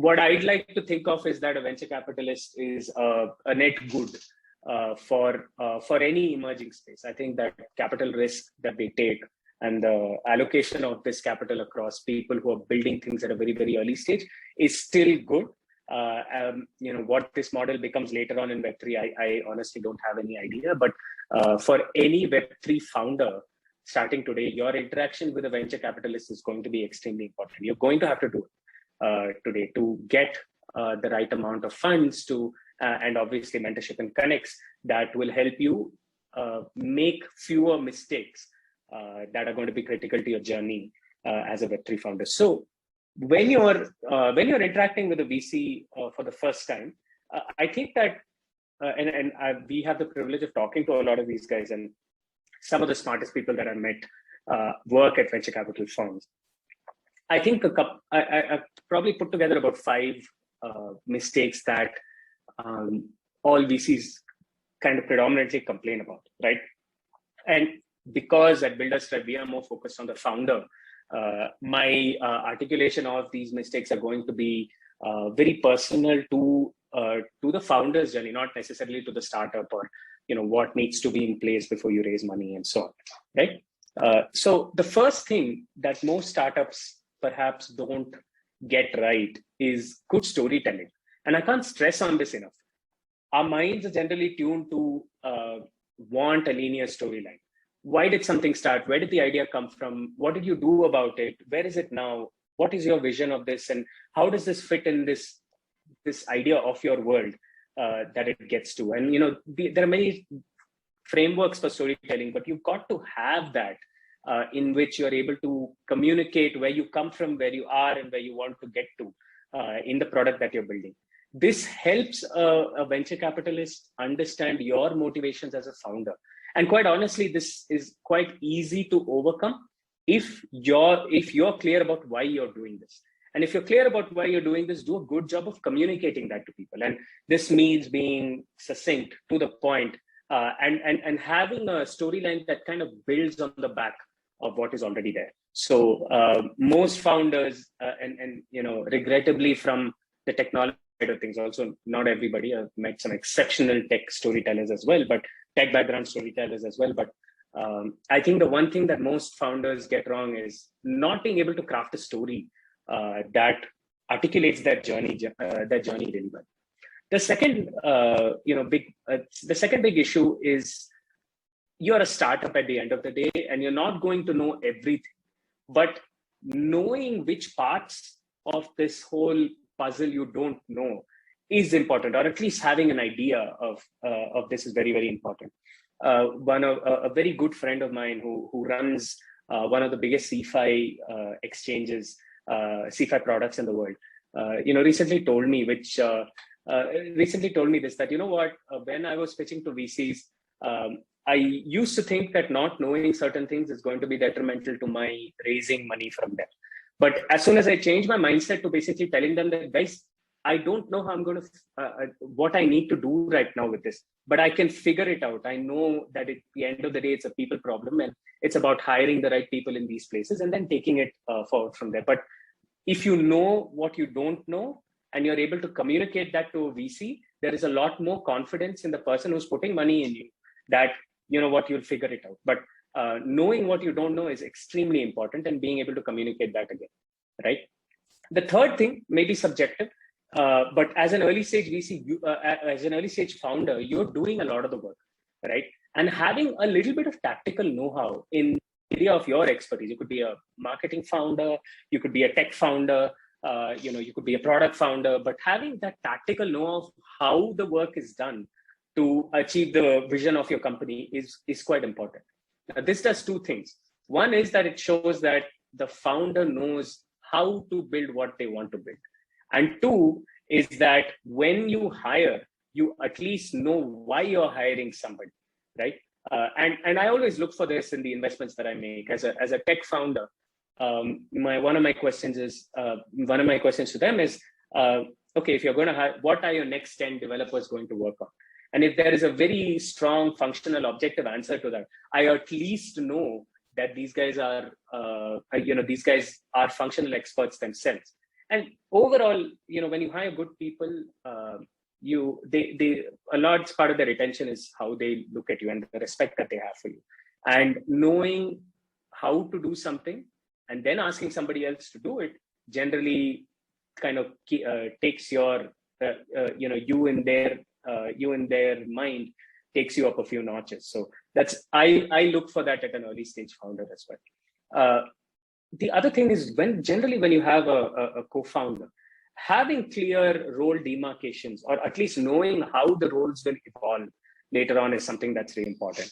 what I'd like to think of is that a venture capitalist is a net good for any emerging space. I think that capital risk that they take and the allocation of this capital across people who are building things at a very, very early stage is still good. What this model becomes later on in Web3, I honestly don't have any idea. But for any Web3 founder starting today, your interaction with a venture capitalist is going to be extremely important. You're going to have to do it today to get the right amount of funds to, and obviously mentorship and connects that will help you make fewer mistakes that are going to be critical to your journey as a Web3 founder. So when you're interacting with a VC for the first time, I think that, we have the privilege of talking to a lot of these guys, and some of the smartest people that I met work at venture capital firms. I think I probably put together about 5 mistakes that all VCs kind of predominantly complain about, right? And because at BuidlersTribe we are more focused on the founder, my articulation of these mistakes are going to be very personal to the founder's journey, not necessarily to the startup or what needs to be in place before you raise money and so on, right? So the first thing that most startups perhaps don't get right is good storytelling, and I can't stress on this enough. Our minds are generally tuned to want a linear storyline. Why did something start? Where did the idea come from? What did you do about it? Where is it now? What is your vision of this? And how does this fit in this idea of your world that it gets to? And there are many frameworks for storytelling, but you've got to have that in which you're able to communicate where you come from, where you are, and where you want to get to in the product that you're building. This helps a venture capitalist understand your motivations as a founder. And quite honestly, this is quite easy to overcome if you're clear about why you're doing this. And if you're clear about why you're doing this, do a good job of communicating that to people. And this means being succinct, to the point, and having a storyline that kind of builds on the back of what is already there. So most founders, regrettably from the technology side of things, also not everybody, I've met some exceptional tech storytellers as well, but tech background storytellers as well. But I think the one thing that most founders get wrong is not being able to craft a story that articulates that journey really well. The second, big issue is you're a startup at the end of the day, and you're not going to know everything. But knowing which parts of this whole puzzle you don't know is important, or at least having an idea of this is very, very important. A very good friend of mine who runs one of the biggest CeFi exchanges, CeFi products in the world, recently told me this, that, when I was pitching to VCs, I used to think that not knowing certain things is going to be detrimental to my raising money from them. But as soon as I changed my mindset to basically telling them that, guys, I don't know how I'm going to, what I need to do right now with this, but I can figure it out. I know that at the end of the day, it's a people problem, and it's about hiring the right people in these places and then taking it forward from there. But if you know what you don't know, and you're able to communicate that to a VC, there is a lot more confidence in the person who's putting money in you that, you'll figure it out. But knowing what you don't know is extremely important, and being able to communicate that again, right? The third thing may be subjective, but as an early stage VC, as an early stage founder, you're doing a lot of the work, right? And having a little bit of tactical know-how in the area of your expertise. You could be a marketing founder, you could be a tech founder, you could be a product founder, but having that tactical know of how the work is done to achieve the vision of your company is quite important. Now, this does 2 things. One is that it shows that the founder knows how to build what they want to build. And 2 is that when you hire, you at least know why you're hiring somebody, right? And I always look for this in the investments that I make. As a tech founder, one of my questions to them is, okay, if you're going to hire, what are your next 10 developers going to work on? And if there is a very strong functional objective answer to that, I at least know that these guys are functional experts themselves. And overall, when you hire good people, a large part of their retention is how they look at you and the respect that they have for you. And knowing how to do something and then asking somebody else to do it generally kind of takes your you in their mind, takes you up a few notches. So that's I look for that at an early stage founder as well. The other thing is when you have a co-founder, having clear role demarcations, or at least knowing how the roles will evolve later on, is something that's really important.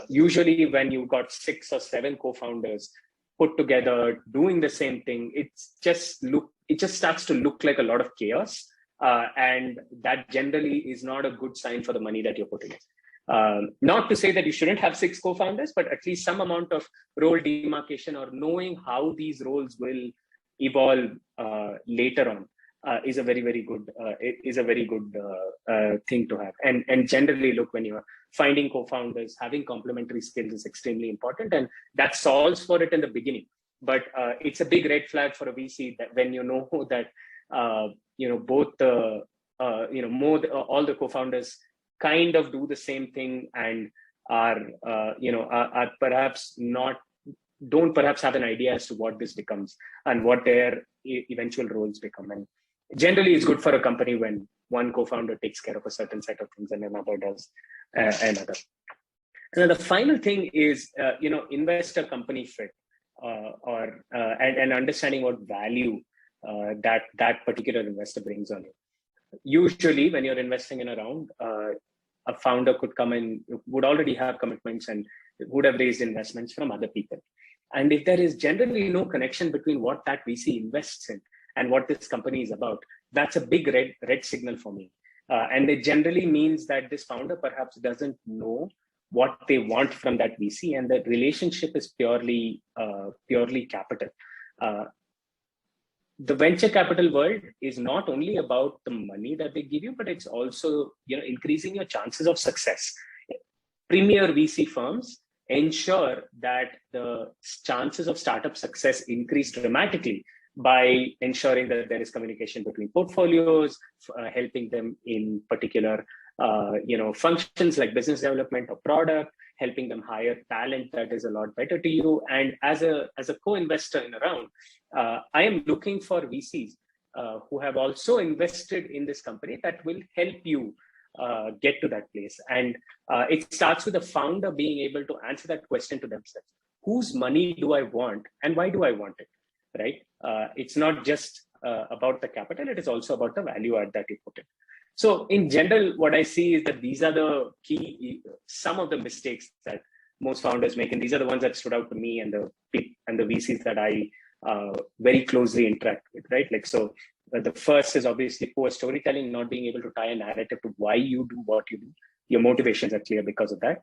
Usually when you've got 6 or 7 co-founders put together doing the same thing, it just starts to look like a lot of chaos. And that generally is not a good sign for the money that you're putting in. Not to say that you shouldn't have 6 co-founders, but at least some amount of role demarcation or knowing how these roles will evolve later on is a very, very good thing to have. And generally, look, when you're finding co-founders, having complementary skills is extremely important, and that solves for it in the beginning. But it's a big red flag for a VC that when you know that both all the co-founders kind of do the same thing and are don't perhaps have an idea as to what this becomes and what their eventual roles become. And generally, it's good for a company when one co-founder takes care of a certain set of things and another does another. And then the final thing is, investor company fit, and understanding what value that particular investor brings on you. Usually, when you're investing in a round, a founder could come in, would already have commitments and would have raised investments from other people. And if there is generally no connection between what that VC invests in and what this company is about, that's a big red signal for me. And it generally means that this founder perhaps doesn't know what they want from that VC, and the relationship is purely capital. The venture capital world is not only about the money that they give you, but it's also increasing your chances of success. Premier VC firms ensure that the chances of startup success increase dramatically by ensuring that there is communication between portfolios, helping them in particular functions like business development or product, helping them hire talent that is a lot better to you. And as a co-investor in a round, I am looking for VCs who have also invested in this company that will help you get to that place. And it starts with the founder being able to answer that question to themselves. Whose money do I want and why do I want it, right? It's not just about the capital, it is also about the value add that you put in. So in general, what I see is that these are the some of the mistakes that most founders make, and these are the ones that stood out to me and the VCs that I very closely interact with, right? Like, so the first is obviously poor storytelling, not being able to tie a narrative to why you do what you do. Your motivations are clear because of that.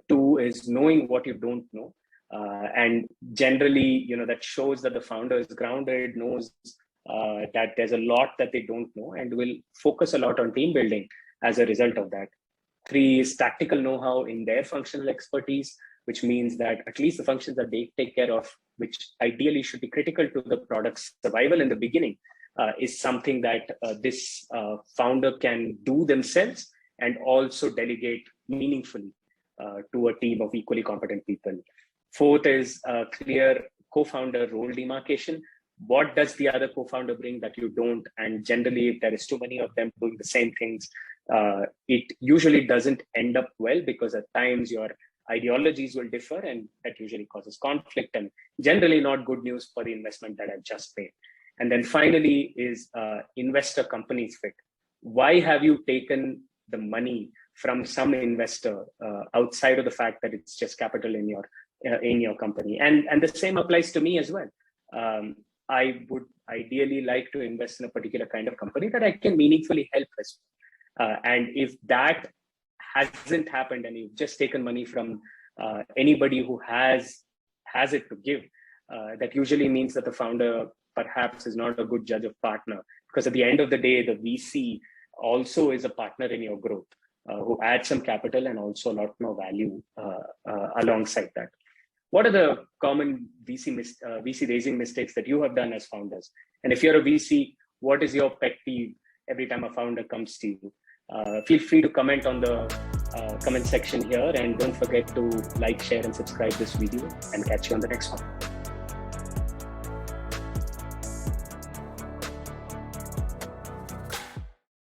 2 is knowing what you don't know. And generally, that shows that the founder is grounded, knows that there's a lot that they don't know, and will focus a lot on team building as a result of that. 3 is tactical know-how in their functional expertise, which means that at least the functions that they take care of, which ideally should be critical to the product's survival in the beginning, is something that this founder can do themselves and also delegate meaningfully to a team of equally competent people. 4th is clear co-founder role demarcation. What does the other co-founder bring that you don't? And generally, if there is too many of them doing the same things, it usually doesn't end up well, because at times your ideologies will differ, and that usually causes conflict and generally not good news for the investment that I've just made. And then finally is investor companies fit. Why have you taken the money from some investor outside of the fact that it's just capital in your company? And the same applies to me as well. I would ideally like to invest in a particular kind of company that I can meaningfully help us. And if that hasn't happened and you've just taken money from anybody who has it to give, that usually means that the founder perhaps is not a good judge of partner, because at the end of the day, the VC also is a partner in your growth, who adds some capital and also a lot more value alongside that. What are the common VC raising mistakes that you have done as founders? And if you're a VC, what is your pet peeve every time a founder comes to you? Feel free to comment on the comment section here, and don't forget to like, share, and subscribe this video, and catch you on the next one.